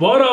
12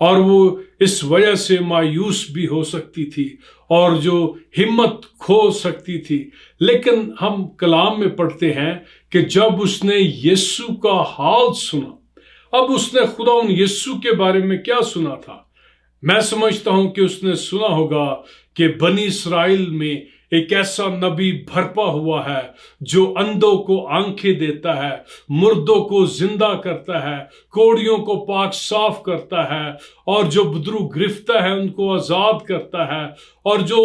اور وہ اس وجہ سے مایوس بھی ہو سکتی تھی اور جو ہمت کھو سکتی تھی. لیکن ہم کلام میں پڑھتے ہیں کہ جب اس نے یسوع کا حال سنا، اب اس نے خداوند یسوع کے بارے میں کیا سنا تھا؟ میں سمجھتا ہوں کہ اس نے سنا ہوگا کہ بنی اسرائیل میں ایک ایسا نبی بھرپا ہوا ہے جو اندھوں کو آنکھیں دیتا ہے، مردوں کو زندہ کرتا ہے، کوڑیوں کو پاک صاف کرتا ہے، اور جو بدرو گرفتہ ہے ان کو آزاد کرتا ہے، اور جو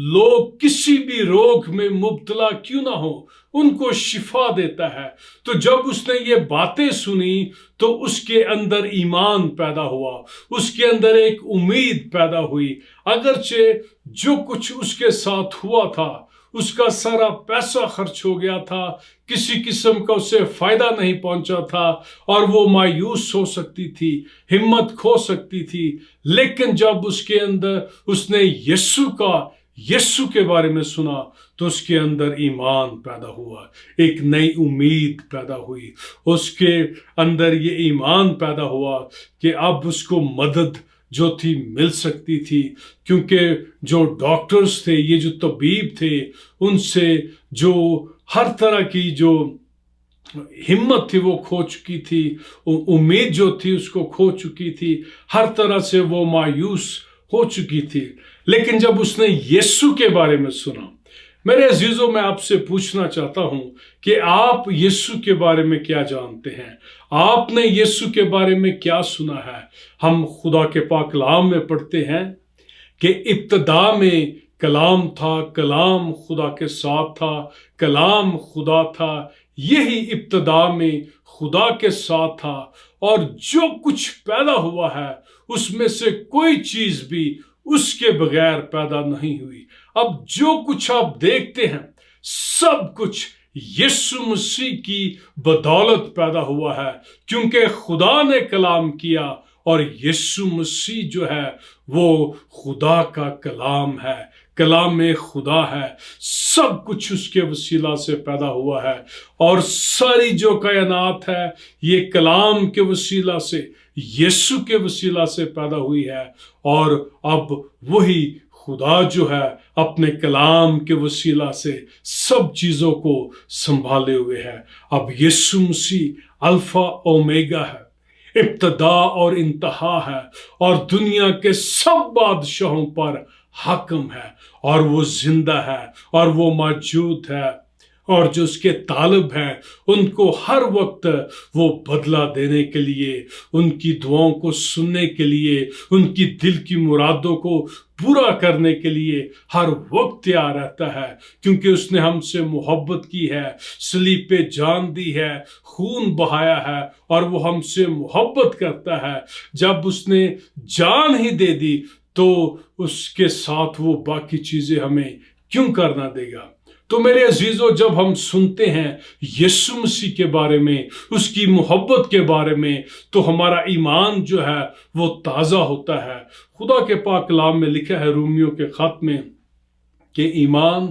لوگ کسی بھی روگ میں مبتلا کیوں نہ ہو ان کو شفا دیتا ہے. تو جب اس نے یہ باتیں سنی تو اس کے اندر ایمان پیدا ہوا، اس کے اندر ایک امید پیدا ہوئی. اگرچہ جو کچھ اس کے ساتھ ہوا تھا، اس کا سارا پیسہ خرچ ہو گیا تھا، کسی قسم کا اسے فائدہ نہیں پہنچا تھا اور وہ مایوس ہو سکتی تھی، ہمت کھو سکتی تھی، لیکن جب اس کے اندر اس نے یسوع کے بارے میں سنا تو اس کے اندر ایمان پیدا ہوا، ایک نئی امید پیدا ہوئی. اس کے اندر یہ ایمان پیدا ہوا کہ اب اس کو مدد جو تھی مل سکتی تھی، کیونکہ جو ڈاکٹرز تھے، یہ جو طبیب تھے، ان سے جو ہر طرح کی جو ہمت تھی وہ کھو چکی تھی، امید جو تھی اس کو کھو چکی تھی، ہر طرح سے وہ مایوس ہو چکی تھی. لیکن جب اس نے یسوع کے بارے میں سنا، میرے عزیزوں میں آپ سے پوچھنا چاہتا ہوں کہ آپ یسوع کے بارے میں کیا جانتے ہیں؟ آپ نے یسوع کے بارے میں کیا سنا ہے؟ ہم خدا کے پاک کلام میں پڑھتے ہیں کہ ابتدا میں کلام تھا، کلام خدا کے ساتھ تھا، کلام خدا تھا، یہی ابتدا میں خدا کے ساتھ تھا، اور جو کچھ پیدا ہوا ہے اس میں سے کوئی چیز بھی اس کے بغیر پیدا نہیں ہوئی. اب جو کچھ آپ دیکھتے ہیں سب کچھ یسوع مسیح کی بدولت پیدا ہوا ہے، کیونکہ خدا نے کلام کیا اور یسوع مسیح جو ہے وہ خدا کا کلام ہے، کلام خدا ہے. سب کچھ اس کے وسیلہ سے پیدا ہوا ہے، اور ساری جو کائنات ہے یہ کلام کے وسیلہ سے، یسوع کے وسیلہ سے پیدا ہوئی ہے. اور اب وہی خدا جو ہے اپنے کلام کے وسیلہ سے سب چیزوں کو سنبھالے ہوئے ہے. اب یسوع مسیح الفا اومیگا ہے، ابتدا اور انتہا ہے، اور دنیا کے سب بادشاہوں پر حاکم ہے، اور وہ زندہ ہے اور وہ موجود ہے، اور جو اس کے طالب ہیں ان کو ہر وقت وہ بدلہ دینے کے لیے، ان کی دعاؤں کو سننے کے لیے، ان کی دل کی مرادوں کو پورا کرنے کے لیے ہر وقت تیار رہتا ہے، کیونکہ اس نے ہم سے محبت کی ہے، صلیب پہ جان دی ہے، خون بہایا ہے، اور وہ ہم سے محبت کرتا ہے. جب اس نے جان ہی دے دی تو اس کے ساتھ وہ باقی چیزیں ہمیں کیوں کرنا دے گا؟ تو میرے عزیزو، جب ہم سنتے ہیں یسوع مسیح کے بارے میں، اس کی محبت کے بارے میں، تو ہمارا ایمان جو ہے وہ تازہ ہوتا ہے. خدا کے پاک کلام میں لکھا ہے رومیوں کے خط میں کہ ایمان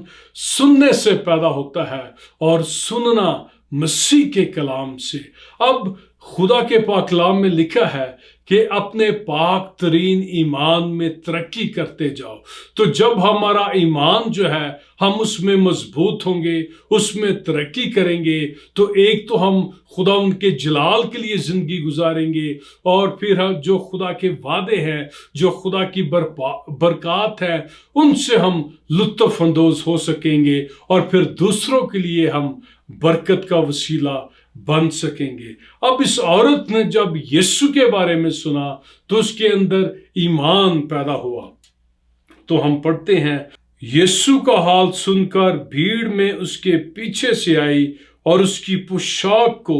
سننے سے پیدا ہوتا ہے اور سننا مسیح کے کلام سے. اب خدا کے پاک کلام میں لکھا ہے کہ اپنے پاک ترین ایمان میں ترقی کرتے جاؤ. تو جب ہمارا ایمان جو ہے ہم اس میں مضبوط ہوں گے، اس میں ترقی کریں گے، تو ایک تو ہم خدا ان کے جلال کے لیے زندگی گزاریں گے، اور پھر جو خدا کے وعدے ہیں، جو خدا کی برکات ہے، ان سے ہم لطف اندوز ہو سکیں گے، اور پھر دوسروں کے لیے ہم برکت کا وسیلہ بن سکیں گے. اب اس عورت نے جب یسوع کے بارے میں سنا تو اس کے اندر ایمان پیدا ہوا. تو ہم پڑھتے ہیں، یسوع کا حال سن کر بھیڑ میں اس کے پیچھے سے آئی اور اس کی پوشاک کو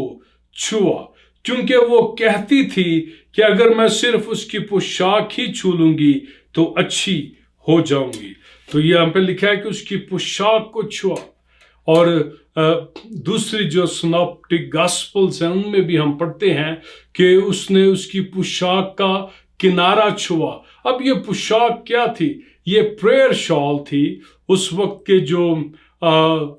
چھوا، کیونکہ وہ کہتی تھی کہ اگر میں صرف اس کی پوشاک ہی چھو لوں گی تو اچھی ہو جاؤں گی. تو یہاں پہ لکھا ہے کہ اس کی پوشاک کو چھوا. اور دوسری جو سناپٹک گاسپلز ہیں ان میں بھی ہم پڑھتے ہیں کہ اس نے اس کی پوشاک کا کنارہ چھوا. اب یہ پوشاک کیا تھی؟ یہ پریئر شال تھی. اس وقت کے جو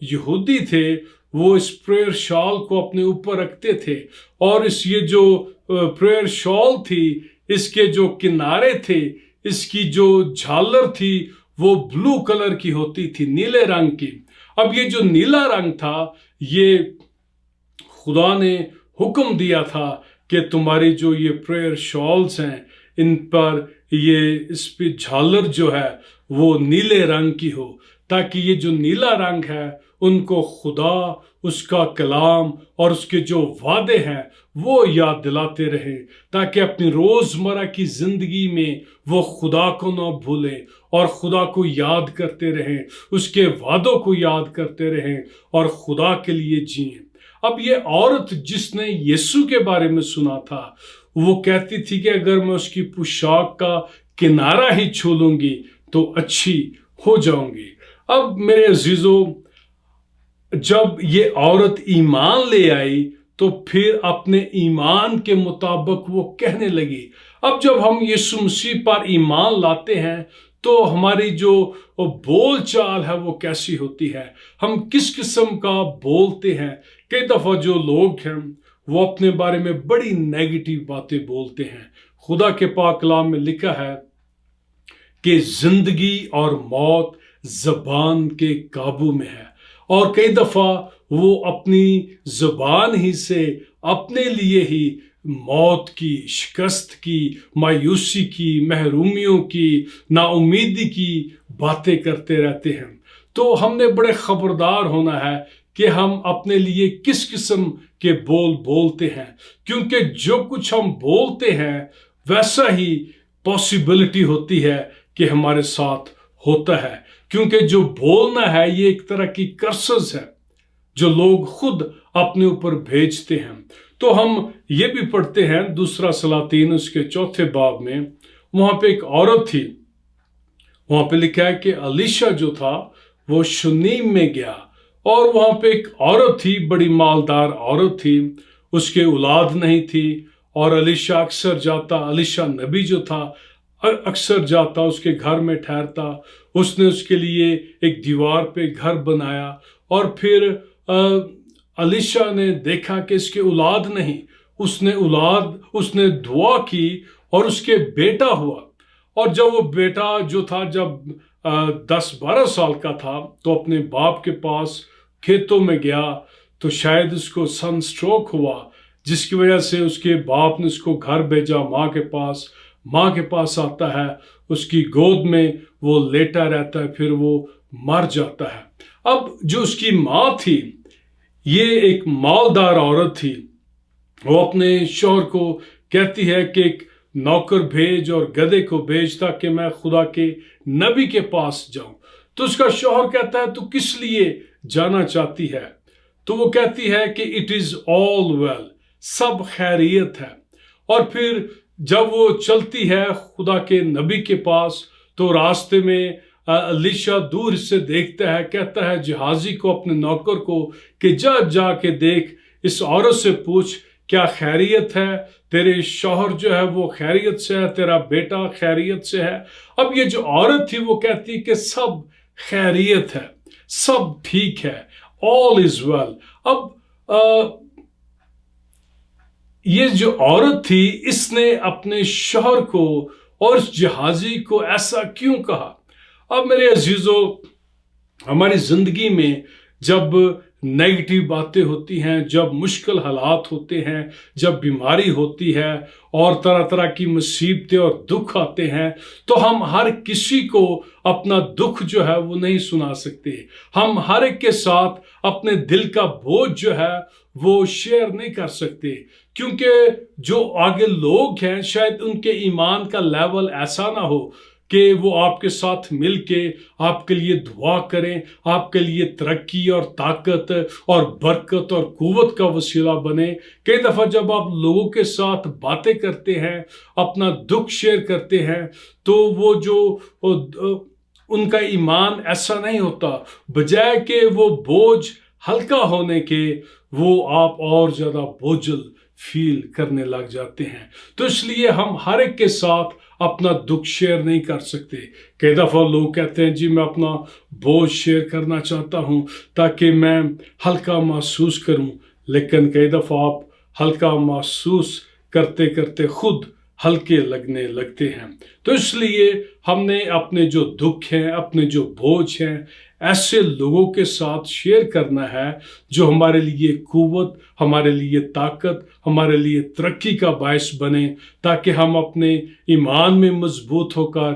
یہودی تھے وہ اس پریئر شال کو اپنے اوپر رکھتے تھے، اور یہ جو پریئر شال تھی اس کے جو کنارے تھے، اس کی جو جھالر تھی وہ بلو کلر کی ہوتی تھی، نیلے رنگ کی۔ اب یہ جو نیلا رنگ تھا، یہ خدا نے حکم دیا تھا کہ تمہاری جو یہ پریئر شالز ہیں ان پر اس پہ جھالر جو ہے وہ نیلے رنگ کی ہو، تاکہ یہ جو نیلا رنگ ہے ان کو خدا، اس کا کلام اور اس کے جو وعدے ہیں وہ یاد دلاتے رہیں، تاکہ اپنی روزمرہ کی زندگی میں وہ خدا کو نہ بھولیں اور خدا کو یاد کرتے رہیں، اس کے وعدوں کو یاد کرتے رہیں اور خدا کے لیے جئیں۔ اب یہ عورت جس نے یسوع کے بارے میں سنا تھا، وہ کہتی تھی کہ اگر میں اس کی پوشاک کا کنارہ ہی چھو لوں گی تو اچھی ہو جاؤں گی۔ اب میرے عزیزو، جب یہ عورت ایمان لے آئی تو پھر اپنے ایمان کے مطابق وہ کہنے لگی۔ اب جب ہم یسوع مسیح پر ایمان لاتے ہیں تو ہماری جو بول چال ہے وہ کیسی ہوتی ہے، ہم کس قسم کا بولتے ہیں۔ کئی دفعہ جو لوگ ہیں وہ اپنے بارے میں بڑی نیگیٹو باتیں بولتے ہیں۔ خدا کے پاک کلام میں لکھا ہے کہ زندگی اور موت زبان کے قابو میں ہے، اور کئی دفعہ وہ اپنی زبان ہی سے اپنے لیے ہی موت کی، شکست کی، مایوسی کی، محرومیوں کی، نا امیدی کی باتیں کرتے رہتے ہیں۔ تو ہم نے بڑے خبردار ہونا ہے کہ ہم اپنے لیے کس قسم کے بول بولتے ہیں، کیونکہ جو کچھ ہم بولتے ہیں ویسا ہی پاسبلٹی ہوتی ہے کہ ہمارے ساتھ ہوتا ہے، کیونکہ جو بولنا ہے یہ ایک طرح کی کرسز ہے جو لوگ خود اپنے اوپر بھیجتے ہیں۔ تو ہم یہ بھی پڑھتے ہیں دوسرا سلاطین اس کے 4 باب میں، وہاں پہ ایک عورت تھی، وہاں پہ لکھا ہے کہ الیشا جو تھا وہ شنیم میں گیا، اور وہاں پہ ایک عورت تھی، بڑی مالدار عورت تھی، اس کے اولاد نہیں تھی، اور الیشا اکثر جاتا، الیشا نبی جو تھا اکثر جاتا اس کے گھر میں ٹھہرتا۔ اس نے اس کے لیے ایک دیوار پہ گھر بنایا، اور پھر الیشا نے دیکھا کہ اس کے اولاد نہیں، اس نے دعا کی اور اس کے بیٹا ہوا، اور جب وہ بیٹا جو تھا جب 10-12 سال کا تھا تو اپنے باپ کے پاس کھیتوں میں گیا، تو شاید اس کو سن سٹروک ہوا، جس کی وجہ سے اس کے باپ نے اس کو گھر بھیجا ماں کے پاس آتا ہے، اس کی گود میں وہ لیٹا رہتا ہے، پھر وہ مر جاتا ہے۔ اب جو اس کی ماں تھی یہ ایک مالدار عورت تھی، وہ اپنے شوہر کو کہتی ہے کہ ایک نوکر بھیج اور گدھے کو بھیج تاکہ میں خدا کے نبی کے پاس جاؤں۔ تو اس کا شوہر کہتا ہے تو کس لیے جانا چاہتی ہے؟ تو وہ کہتی ہے کہ اٹ از آل ویل، سب خیریت ہے۔ اور پھر جب وہ چلتی ہے خدا کے نبی کے پاس تو راستے میں الیشا دور سے دیکھتا ہے، کہتا ہے جہازی کو، اپنے نوکر کو، کہ جا کے دیکھ، اس عورت سے پوچھ کیا خیریت ہے، تیرے شوہر جو ہے وہ خیریت سے ہے، تیرا بیٹا خیریت سے ہے۔ اب یہ جو عورت تھی وہ کہتی کہ سب خیریت ہے، سب ٹھیک ہے، all is well۔ اب یہ جو عورت تھی اس نے اپنے شوہر کو اور اس جہازی کو ایسا کیوں کہا؟ اب میرے عزیزو، ہماری زندگی میں جب نیگیٹو باتیں ہوتی ہیں، جب مشکل حالات ہوتے ہیں، جب بیماری ہوتی ہے اور طرح طرح کی مصیبتیں اور دکھ آتے ہیں، تو ہم ہر کسی کو اپنا دکھ جو ہے وہ نہیں سنا سکتے۔ ہم ہر ایک کے ساتھ اپنے دل کا بوجھ جو ہے وہ شیئر نہیں کر سکتے، کیونکہ جو آگے لوگ ہیں شاید ان کے ایمان کا لیول ایسا نہ ہو کہ وہ آپ کے ساتھ مل کے آپ کے لیے دعا کریں، آپ کے لیے ترقی اور طاقت اور برکت اور قوت کا وسیلہ بنے۔ کئی دفعہ جب آپ لوگوں کے ساتھ باتیں کرتے ہیں، اپنا دکھ شیئر کرتے ہیں، تو وہ جو ان کا ایمان ایسا نہیں ہوتا، بجائے کہ وہ بوجھ ہلکا ہونے کے وہ آپ اور زیادہ بوجھل فیل کرنے لگ جاتے ہیں۔ تو اس لیے ہم ہر ایک کے ساتھ اپنا دکھ شیئر نہیں کر سکتے۔ کئی دفعہ لوگ کہتے ہیں جی میں اپنا بوجھ شیئر کرنا چاہتا ہوں تاکہ میں ہلکا محسوس کروں، لیکن کئی دفعہ آپ ہلکا محسوس کرتے کرتے خود ہلکے لگنے لگتے ہیں۔ تو اس لیے ہم نے اپنے جو دکھ ہیں، اپنے جو بوجھ ہیں، ایسے لوگوں کے ساتھ شیئر کرنا ہے جو ہمارے لیے قوت، ہمارے لیے طاقت، ہمارے لیے ترقی کا باعث بنے، تاکہ ہم اپنے ایمان میں مضبوط ہو کر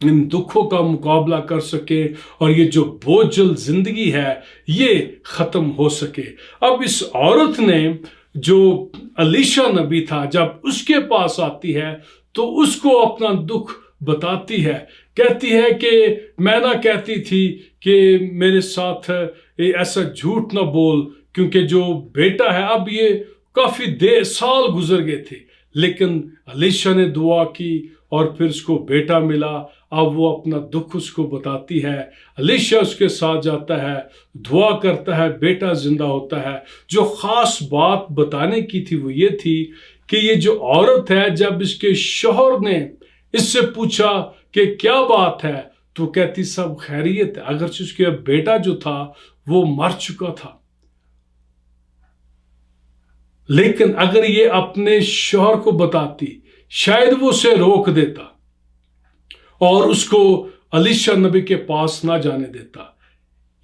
ان دکھوں کا مقابلہ کر سکے اور یہ جو بوجھل زندگی ہے یہ ختم ہو سکے۔ اب اس عورت نے جو الیشا نبی تھا، جب اس کے پاس آتی ہے تو اس کو اپنا دکھ بتاتی ہے، کہتی ہے کہ میں نہ کہتی تھی کہ میرے ساتھ ایسا جھوٹ نہ بول، کیونکہ جو بیٹا ہے، اب یہ کافی سال گزر گئے تھے، لیکن الیشا نے دعا کی اور پھر اس کو بیٹا ملا۔ اب وہ اپنا دکھ اس کو بتاتی ہے، الیشا اس کے ساتھ جاتا ہے، دعا کرتا ہے، بیٹا زندہ ہوتا ہے۔ جو خاص بات بتانے کی تھی وہ یہ تھی کہ یہ جو عورت ہے، جب اس کے شوہر نے اس سے پوچھا کہ کیا بات ہے، تو کہتی سب خیریت ہے، اگرچہ اس کے بیٹا جو تھا وہ مر چکا تھا۔ لیکن اگر یہ اپنے شوہر کو بتاتی، شاید وہ اسے روک دیتا اور اس کو الیشا نبی کے پاس نہ جانے دیتا۔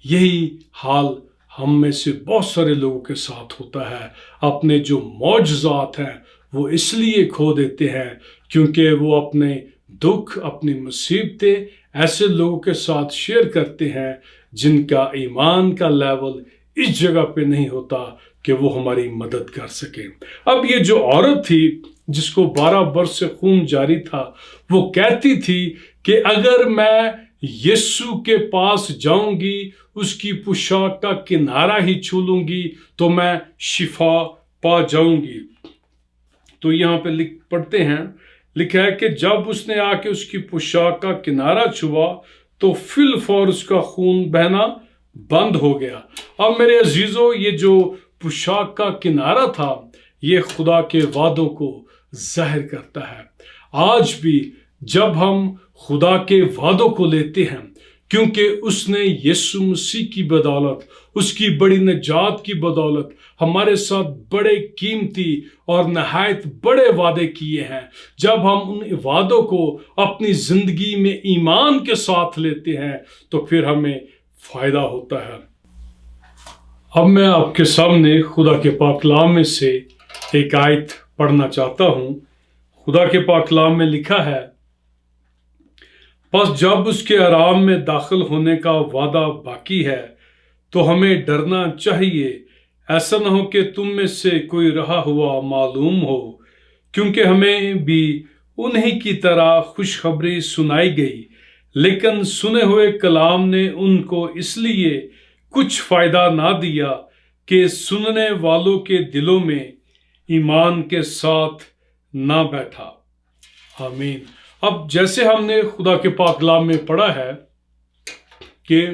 یہی حال ہم میں سے بہت سارے لوگوں کے ساتھ ہوتا ہے۔ اپنے جو معجزات ہیں وہ اس لیے کھو دیتے ہیں کیونکہ وہ اپنے دکھ، اپنی مصیبتیں ایسے لوگوں کے ساتھ شیئر کرتے ہیں جن کا ایمان کا لیول اس جگہ پہ نہیں ہوتا کہ وہ ہماری مدد کر سکے۔ اب یہ جو عورت تھی جس کو 12 برس سے خون جاری تھا، وہ کہتی تھی کہ اگر میں یسوع کے پاس جاؤں گی، اس کی پوشاک کا کنارہ ہی چھو لوں گی تو میں شفا پا جاؤں گی۔ تو یہاں پہ پڑھتے ہیں، لکھا ہے کہ جب اس نے آ کے اس کی پوشاک کا کنارہ چھوا تو فی الفور اس کا خون بہنا بند ہو گیا۔ اب میرے عزیزو، یہ جو پوشاک کا کنارہ تھا یہ خدا کے وعدوں کو ظاہر کرتا ہے۔ آج بھی جب ہم خدا کے وعدوں کو لیتے ہیں، کیونکہ اس نے یسوع مسیح کی بدولت، اس کی بڑی نجات کی بدولت ہمارے ساتھ بڑے قیمتی اور نہایت بڑے وعدے کیے ہیں، جب ہم ان وعدوں کو اپنی زندگی میں ایمان کے ساتھ لیتے ہیں تو پھر ہمیں فائدہ ہوتا ہے۔ اب میں آپ کے سامنے خدا کے پاک کلام میں سے ایک آیت پڑھنا چاہتا ہوں۔ خدا کے پاک کلام میں لکھا ہے، پس جب اس کے آرام میں داخل ہونے کا وعدہ باقی ہے تو ہمیں ڈرنا چاہیے، ایسا نہ ہو کہ تم میں سے کوئی رہا ہوا معلوم ہو، کیونکہ ہمیں بھی انہی کی طرح خوشخبری سنائی گئی، لیکن سنے ہوئے کلام نے ان کو اس لیے کچھ فائدہ نہ دیا کہ سننے والوں کے دلوں میں ایمان کے ساتھ نہ بیٹھا۔ آمین۔ اب جیسے ہم نے خدا کے پاک کلام میں پڑھا ہے کہ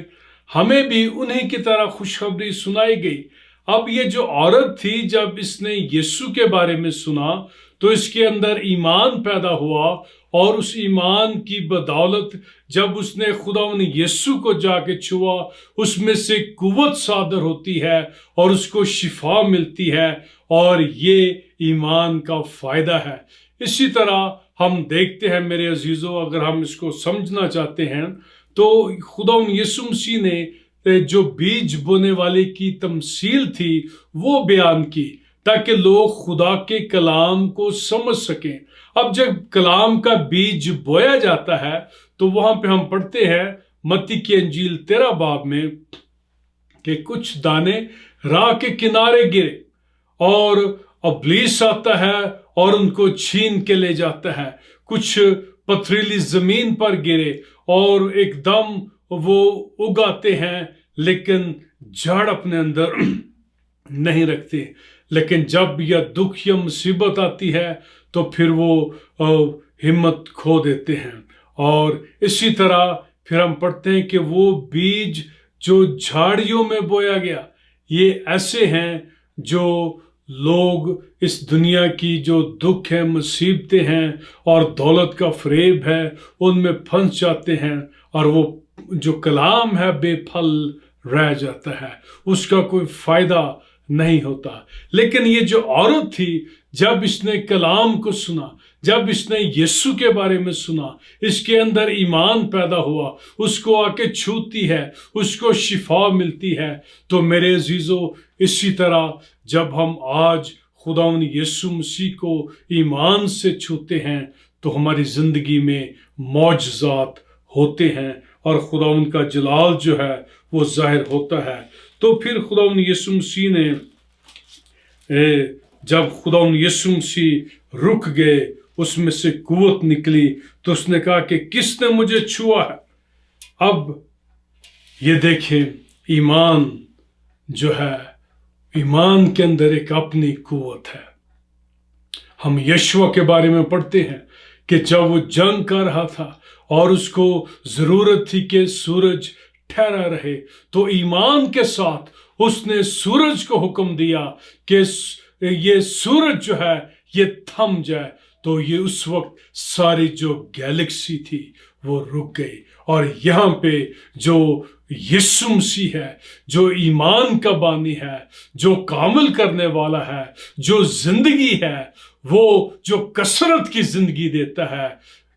ہمیں بھی انہی کی طرح خوشخبری سنائی گئی۔ اب یہ جو عورت تھی، جب اس نے یسوع کے بارے میں سنا تو اس کے اندر ایمان پیدا ہوا، اور اس ایمان کی بدولت جب اس نے خداوند یسوع کو جا کے چھوا، اس میں سے قوت صادر ہوتی ہے اور اس کو شفا ملتی ہے، اور یہ ایمان کا فائدہ ہے۔ اسی طرح ہم دیکھتے ہیں میرے عزیزو، اگر ہم اس کو سمجھنا چاہتے ہیں تو خداوند یسوع مسیح نے جو بیج بونے والے کی تمثیل تھی وہ بیان کی تاکہ لوگ خدا کے کلام کو سمجھ سکیں۔ اب جب کلام کا بیج بویا جاتا ہے تو وہاں پہ ہم پڑھتے ہیں متی کی انجیل 13 باب میں کہ کچھ دانے راہ کے کنارے گرے اور ابلیس آتا ہے اور ان کو چھین کے لے جاتا ہے۔ کچھ پتھریلی زمین پر گرے اور ایک دم وہ اگاتے ہیں لیکن جڑ اپنے اندر نہیں رکھتے، لیکن جب یہ دکھ یا مصیبت آتی ہے تو پھر وہ ہمت کھو دیتے ہیں۔ اور اسی طرح پھر ہم پڑھتے ہیں کہ وہ بیج جو جھاڑیوں میں بویا گیا، یہ ایسے ہیں جو لوگ اس دنیا کی جو دکھ ہیں، مصیبتیں ہیں اور دولت کا فریب ہے ان میں پھنس جاتے ہیں، اور وہ جو کلام ہے بے پھل رہ جاتا ہے، اس کا کوئی فائدہ نہیں ہوتا۔ لیکن یہ جو عورت تھی، جب اس نے کلام کو سنا، جب اس نے یسوع کے بارے میں سنا، اس کے اندر ایمان پیدا ہوا، اس کو آ کے چھوتی ہے، اس کو شفا ملتی ہے۔ تو میرے عزیزو، اسی طرح جب ہم آج خداوند یسوع مسیح کو ایمان سے چھوتے ہیں تو ہماری زندگی میں معجزات ہوتے ہیں اور خداوند کا جلال جو ہے وہ ظاہر ہوتا ہے۔ تو پھر خداوند یسوع مسیح نے جب خداوند یسوع مسیح رک گئے، اس میں سے قوت نکلی، تو اس نے کہا کہ کس نے مجھے چھوا ہے؟ اب یہ دیکھیں، ایمان جو ہے، ایمان کے اندر ایک اپنی قوت ہے۔ ہم یشوع کے بارے میں پڑھتے ہیں کہ جب وہ جنگ کر رہا تھا اور اس کو ضرورت تھی کہ سورج ٹھہرا رہے، تو ایمان کے ساتھ اس نے سورج کو حکم دیا کہ یہ سورج جو ہے یہ تھم جائے۔ تو یہ اس وقت ساری جو گیلیکسی تھی وہ رک گئی، اور یہاں پہ جو یسوع مسیح ہے، جو ایمان کا بانی ہے، جو کامل کرنے والا ہے، جو زندگی ہے، وہ جو کثرت کی زندگی دیتا ہے۔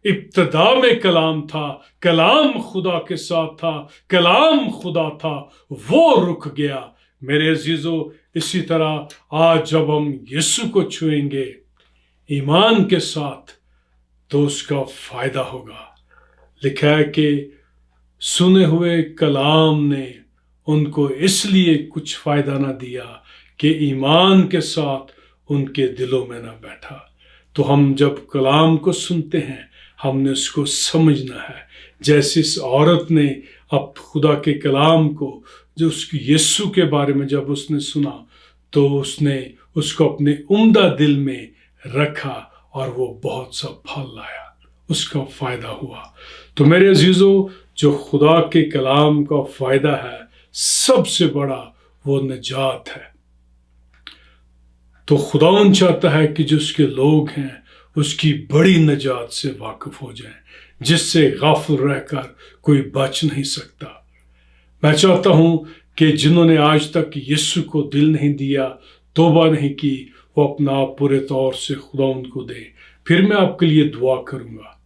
ابتدا میں کلام تھا، کلام خدا کے ساتھ تھا، کلام خدا تھا، وہ رک گیا۔ میرے عزیزو، اسی طرح آج جب ہم یسوع کو چھوئیں گے ایمان کے ساتھ تو اس کا فائدہ ہوگا۔ لکھا ہے کہ سنے ہوئے کلام نے ان کو اس لیے کچھ فائدہ نہ دیا کہ ایمان کے ساتھ ان کے دلوں میں نہ بیٹھا۔ تو ہم جب کلام کو سنتے ہیں، ہم نے اس کو سمجھنا ہے، جیسے اس عورت نے اب خدا کے کلام کو، جو اس کی یسوع کے بارے میں جب اس نے سنا تو اس نے اس کو اپنے عمدہ دل میں رکھا اور وہ بہت سا پھل لایا، اس کا فائدہ ہوا۔ تو میرے عزیزو، جو خدا کے کلام کا فائدہ ہے سب سے بڑا، وہ نجات ہے۔ تو خداوند چاہتا ہے کہ جو اس کے لوگ ہیں اس کی بڑی نجات سے واقف ہو جائیں، جس سے غافل رہ کر کوئی بچ نہیں سکتا۔ میں چاہتا ہوں کہ جنہوں نے آج تک یسوع کو دل نہیں دیا، توبہ نہیں کی، وہ اپنا آپ پورے طور سے خداوند کو دیں۔ پھر میں آپ کے لیے دعا کروں گا۔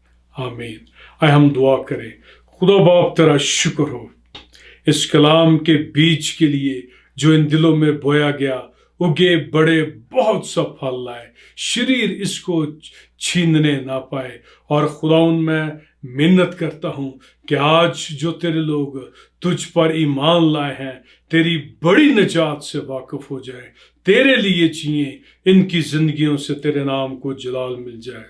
آمین۔ آئے ہم دعا کریں۔ خدا باپ، تیرا شکر ہو اس کلام کے بیج کے لیے جو ان دلوں میں بویا گیا، اگے، بڑے، بہت سا پھل لائے، شریر اس کو چھیننے نہ پائے۔ اور خداوند، میں منت کرتا ہوں کہ آج جو تیرے لوگ تجھ پر ایمان لائے ہیں، تیری بڑی نجات سے واقف ہو جائیں، تیرے لیے جئیں، ان کی زندگیوں سے تیرے نام کو جلال مل جائے۔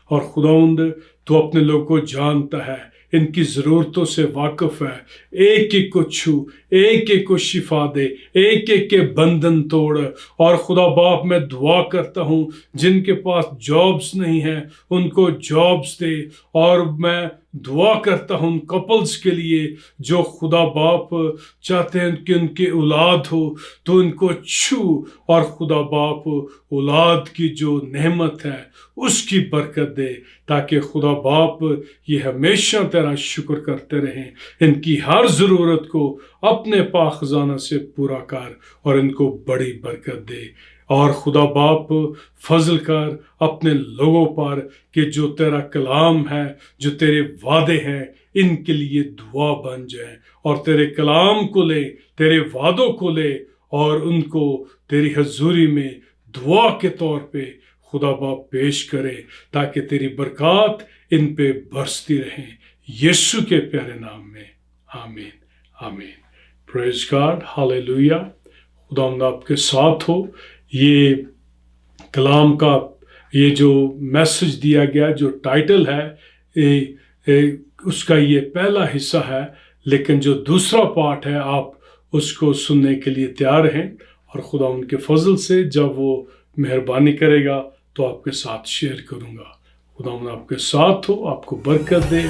اور خداوند، تو اپنے لوگوں کو جانتا ہے، ان کی ضرورتوں سے واقف ہے۔ ایک ایک کو چھو، ایک ایک کو شفا دے، ایک ایک کے بندھن توڑ۔ اور خدا باپ، میں دعا کرتا ہوں جن کے پاس جابز نہیں ہیں ان کو جابز دے۔ اور میں دعا کرتا ہوں کپلز کے لیے جو خدا باپ چاہتے ہیں کہ ان کی اولاد ہو، تو ان کو چھو، اور خدا باپ اولاد کی جو نعمت ہے اس کی برکت دے، تاکہ خدا باپ یہ ہمیشہ تیرا شکر کرتے رہیں۔ ان کی ہر ضرورت کو اپنے پاک خزانہ سے پورا کر اور ان کو بڑی برکت دے۔ اور خدا باپ فضل کر اپنے لوگوں پر کہ جو تیرا کلام ہے، جو تیرے وعدے ہیں، ان کے لیے دعا بن جائیں، اور تیرے کلام کو لے، تیرے وعدوں کو لے، اور ان کو تیری حضوری میں دعا کے طور پہ خدا باپ پیش کرے، تاکہ تیری برکات ان پہ برستی رہیں، یسوع کے پیارے نام میں۔ آمین، آمین۔ پریز گاڈ، ہاللیلویہ۔ خداوند آپ کے ساتھ ہو۔ یہ کلام کا یہ جو میسج دیا گیا، جو ٹائٹل ہے، اس کا یہ پہلا حصہ ہے، لیکن جو دوسرا پارٹ ہے آپ اس کو سننے کے لیے تیار ہیں، اور خدا ان کے فضل سے جب وہ مہربانی کرے گا تو آپ کے ساتھ شیئر کروں گا۔ خدا آپ کے ساتھ ہو، آپ کو برکت دے۔